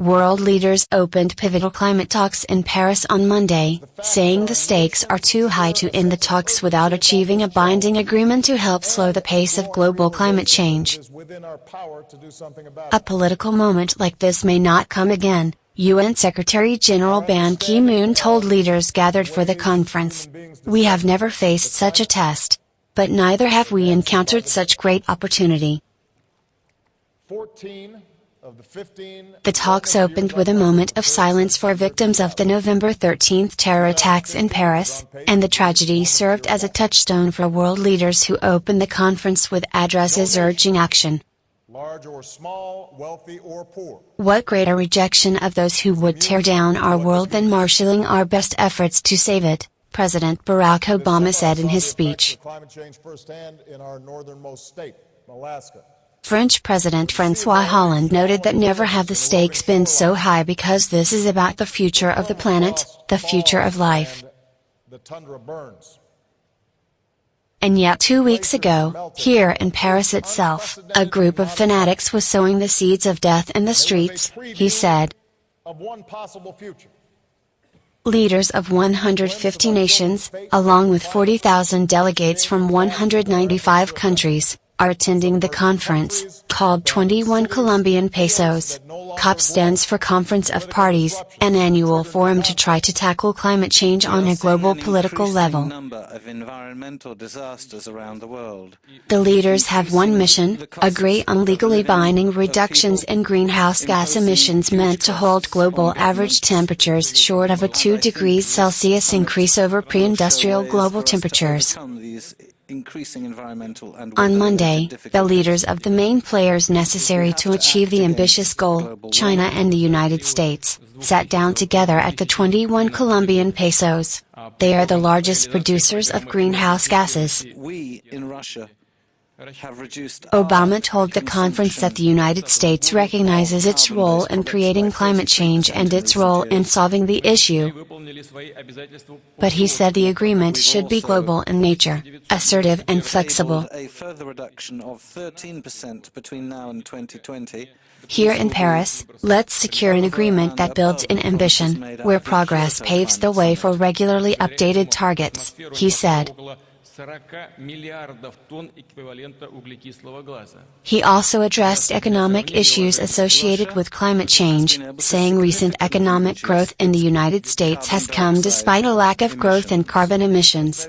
World leaders opened pivotal climate talks in Paris on Monday, saying the stakes are too high to end the talks without achieving a binding agreement to help slow the pace of global climate change. A political moment like this may not come again, UN Secretary-General Ban Ki-moon told leaders gathered for the conference. We have never faced such a test. But neither have we encountered such great opportunity. The talks opened with a moment of silence for victims of the November 13 terror attacks in Paris, and the tragedy served as a touchstone for world leaders who opened the conference with addresses urging action. Large or small, wealthy or poor. What greater rejection of those who would tear down our world than marshaling our best efforts to save it, President Barack Obama said in his speech. French President François Hollande noted that never have the stakes been so high because this is about the future of the planet, the future of life. And yet 2 weeks ago, here in Paris itself, a group of fanatics was sowing the seeds of death in the streets, he said. Leaders of 150 nations, along with 40,000 delegates from 195 countries, are attending the conference, called 21 Colombian pesos. COP stands for Conference of Parties, an annual forum to try to tackle climate change on a global political level. The leaders have one mission: agree on legally binding reductions in greenhouse gas emissions meant to hold global average temperatures short of a 2 degrees Celsius increase over pre-industrial global temperatures. On Monday, the leaders of the main players necessary to achieve the ambitious goal, China and the United States, sat down together at the 21 Colombian pesos. They are the largest producers of greenhouse gases. Obama told the conference that the United States recognizes its role in creating climate change and its role in solving the issue. But he said the agreement should be global in nature, assertive and flexible. Here in Paris, let's secure an agreement that builds in ambition, where progress paves the way for regularly updated targets, he said. He also addressed economic issues associated with climate change, saying recent economic growth in the United States has come despite a lack of growth in carbon emissions,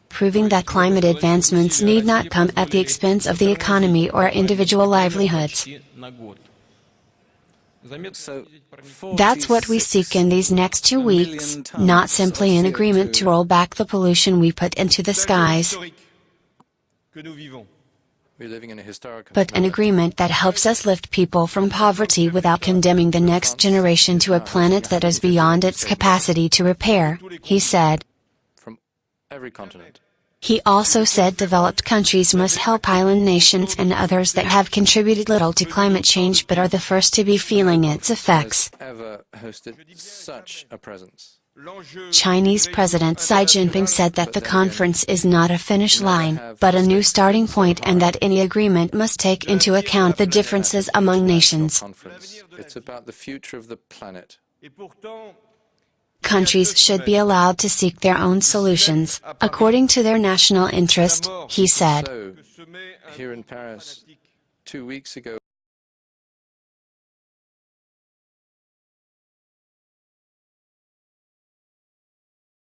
proving that climate advancements need not come at the expense of the economy or individual livelihoods. That's what we seek in these next 2 weeks, not simply an agreement to roll back the pollution we put into the skies, but an agreement that helps us lift people from poverty without condemning the next generation to a planet that is beyond its capacity to repair, he said. From every continent. He also said developed countries must help island nations and others that have contributed little to climate change but are the first to be feeling its effects. Chinese President Xi Jinping said that the conference is not a finish line, but a new starting point, and that any agreement must take into account the differences among nations. It's about the future of the planet. Countries should be allowed to seek their own solutions, according to their national interest, he said. Here in Paris, 2 weeks ago,